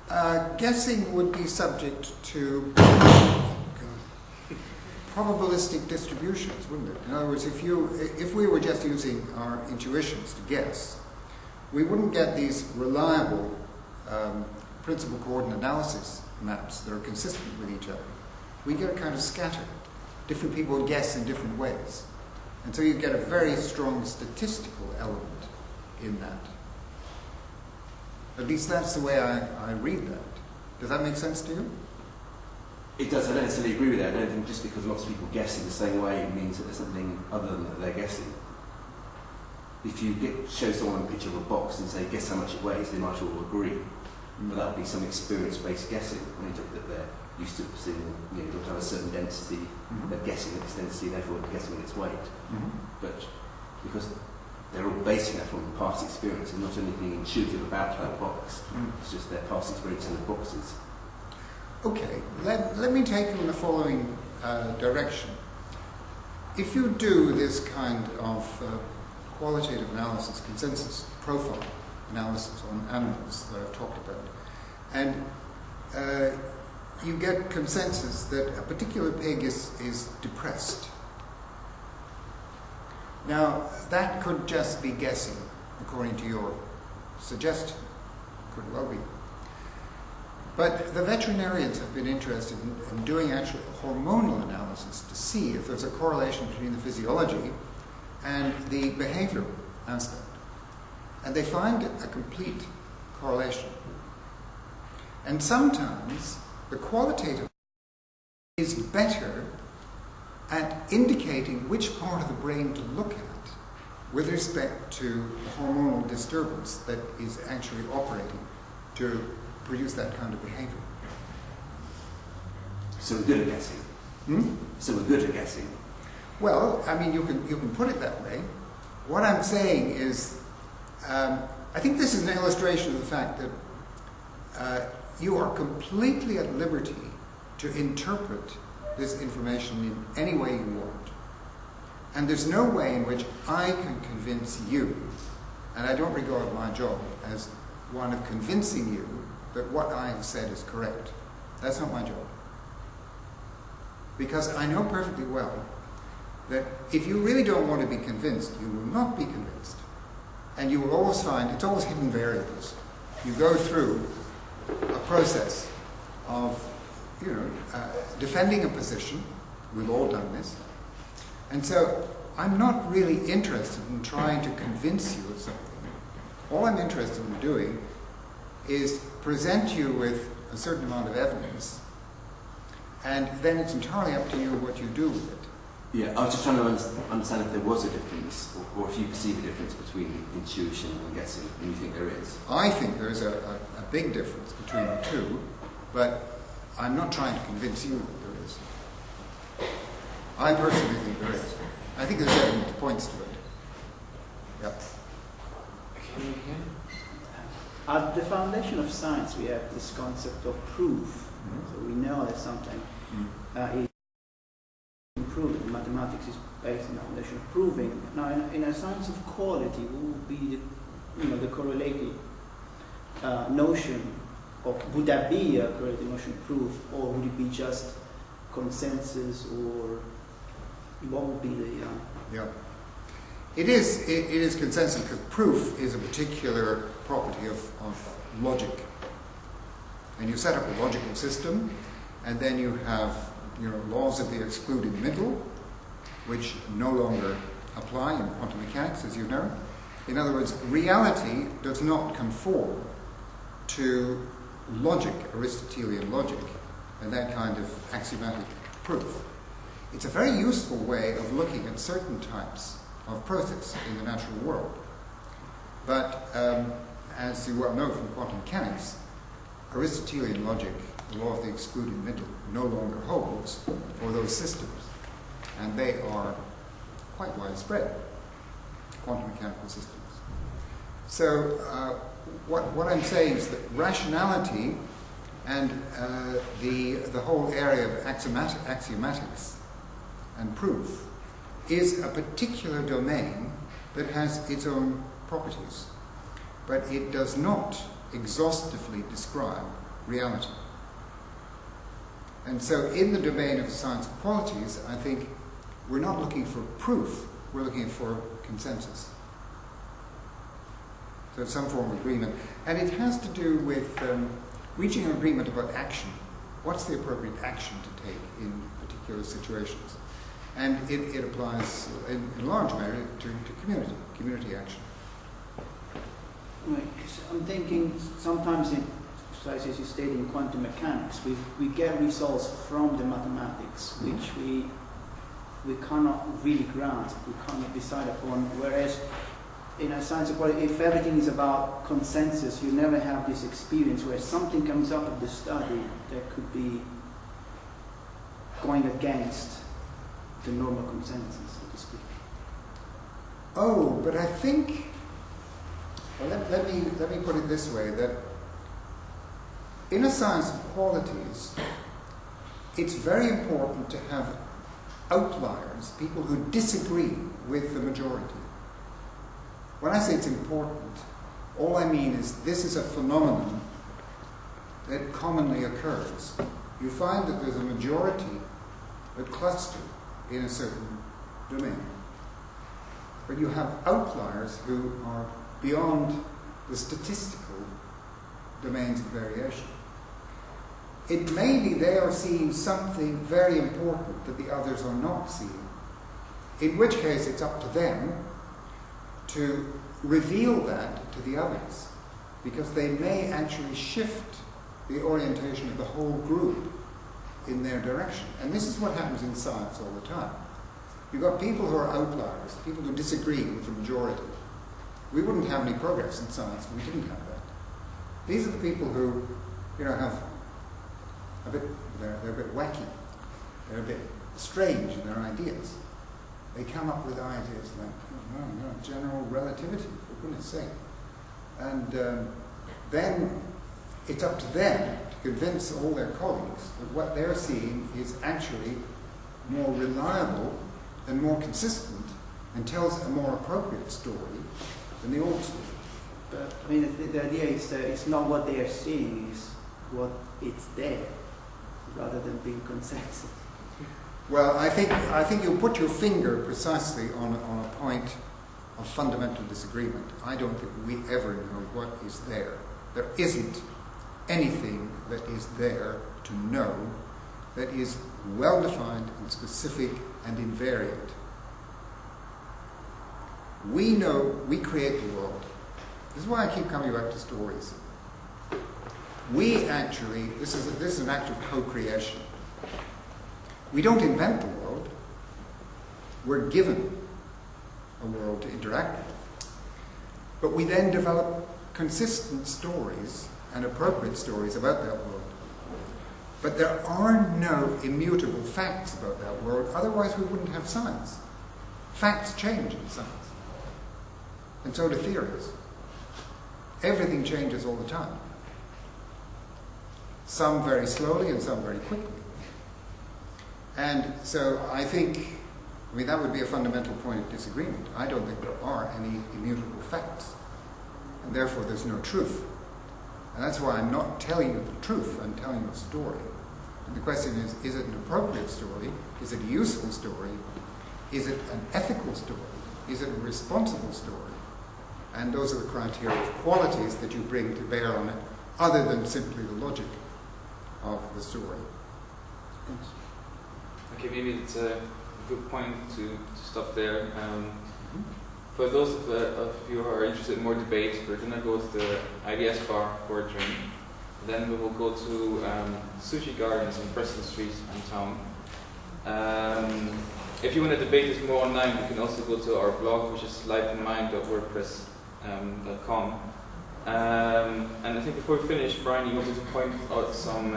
Guessing would be subject to probabilistic distributions, wouldn't it? In other words, if we were just using our intuitions to guess, we wouldn't get these reliable principal coordinate analysis maps that are consistent with each other. We get a kind of scatter. Different people guess in different ways. And so you get a very strong statistical element in that. At least that's the way I read that. Does that make sense to you? It does. I don't necessarily agree with that. I don't think just because lots of people guess in the same way means that there's something other than that they're guessing. If you show someone a picture of a box and say, guess how much it weighs, they might all agree. But that would be some experience-based guessing. I mean, that they're used to seeing, you know, to have a certain density, they're guessing its density, therefore they're guessing its weight. But because they're all basing that from past experience and not anything intuitive about that box, it's just their past experience in the boxes. Okay, let me take you in the following direction. If you do this kind of qualitative analysis, consensus profile analysis on animals that I've talked about, and you get consensus that a particular pig is depressed. Now, that could just be guessing, according to your suggestion. Could well be. But the veterinarians have been interested in doing actual hormonal analysis to see if there's a correlation between the physiology and the behavioral aspect. And they find a complete correlation. And sometimes the qualitative is better at indicating which part of the brain to look at with respect to the hormonal disturbance that is actually operating to produce that kind of behavior. So we're good at guessing. So we're good at guessing. Well, I mean, you can put it that way. What I'm saying is, I think this is an illustration of the fact that you are completely at liberty to interpret this information in any way you want. And there's no way in which I can convince you, and I don't regard my job as one of convincing you that what I have said is correct. That's not my job. Because I know perfectly well that if you really don't want to be convinced, you will not be convinced. And you will always find, it's always hidden variables. You go through a process of, defending a position. We've all done this. And so I'm not really interested in trying to convince you of something. All I'm interested in doing is present you with a certain amount of evidence, and then it's entirely up to you what you do with it. Yeah, I was just trying to understand if there was a difference, or if you perceive a difference between intuition and guessing, and you think there is. I think there's a big difference between the two, but I'm not trying to convince you that there is. I personally think there is. I think there's evidence points to it. Yep. At the foundation of science, we have this concept of proof. So we know that sometimes proving. Mathematics is based on the foundation of proving. Now, in a science of quality, what would be the correlated notion, or would that be a correlated notion of proof, or would it be just consensus, or what would be the? Yeah, it is consensus, because proof is a particular property of logic, and you set up a logical system, and then you have laws of the excluded middle, which no longer apply in quantum mechanics, as you know. In other words, reality does not conform to logic, Aristotelian logic, and that kind of axiomatic proof. It's a very useful way of looking at certain types of process in the natural world. But as you well know from quantum mechanics, Aristotelian logic, the law of the excluded middle, no longer holds for those systems. And they are quite widespread, quantum mechanical systems. So what I'm saying is that rationality and the whole area of axiomatics and proof is a particular domain that has its own properties. But it does not exhaustively describe reality. And so in the domain of the science of qualities, I think we're not looking for proof, we're looking for consensus. So some form of agreement. And it has to do with reaching an agreement about action. What's the appropriate action to take in particular situations? And it applies in large measure to community action. Right, 'cause I'm thinking sometimes precisely as you stated in quantum mechanics, we get results from the mathematics which we cannot really grasp, we cannot decide upon, whereas in a science of quality, if everything is about consensus, you never have this experience where something comes up of the study that could be going against the normal consensus, so to speak. Oh, but I think, well, let me put it this way, that in a science of qualities, it's very important to have outliers, people who disagree with the majority. When I say it's important, all I mean is this is a phenomenon that commonly occurs. You find that there's a majority, a cluster in a certain domain. But you have outliers who are beyond the statistical domains of variation. It may be they are seeing something very important that the others are not seeing, in which case it's up to them to reveal that to the others, because they may actually shift the orientation of the whole group in their direction. And this is what happens in science all the time. You've got people who are outliers, people who disagree with the majority. We wouldn't have any progress in science if we didn't have that. These are the people who, have they're a bit wacky, they're a bit strange in their ideas. They come up with ideas like, general relativity, for goodness sake. And then it's up to them to convince all their colleagues that what they're seeing is actually more reliable and more consistent and tells a more appropriate story than the old story. But I mean, the idea is that it's not what they are seeing, it's what it's there, rather than being consensus. Well, I think you put your finger precisely on a point of fundamental disagreement. I don't think we ever know what is there. There isn't anything that is there to know that is well-defined and specific and invariant. We know we create the world. This is why I keep coming back to stories. We actually, this is an act of co-creation. We don't invent the world. We're given a world to interact with. But we then develop consistent stories and appropriate stories about that world. But there are no immutable facts about that world, otherwise we wouldn't have science. Facts change in science. And so do theories. Everything changes all the time. Some very slowly and some very quickly. And so I think, that would be a fundamental point of disagreement. I don't think there are any immutable facts. And therefore there's no truth. And that's why I'm not telling you the truth, I'm telling you a story. And the question is it an appropriate story? Is it a useful story? Is it an ethical story? Is it a responsible story? And those are the criteria of qualities that you bring to bear on it, other than simply the logic of the story. Yes. Okay, maybe it's a good point to stop there. For those of you who are interested in more debate, we're going to go to the IDS bar for a drink. Then we will go to Sushi Gardens on Preston Street in town. If you want to debate this more online, you can also go to our blog, which is liveinmind.wordpress.com. And I think before we finish, Brian, you wanted to point out some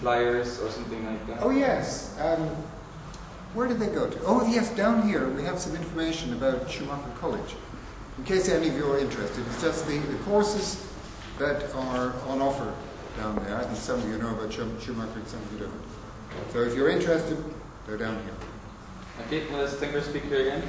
flyers or something like that? Oh, yes. Where did they go to? Oh, yes, down here we have some information about Schumacher College. In case any of you are interested, it's just the courses that are on offer down there. I think some of you know about Schumacher and some of you don't. So if you're interested, they're down here. Okay, let's thank our speaker again.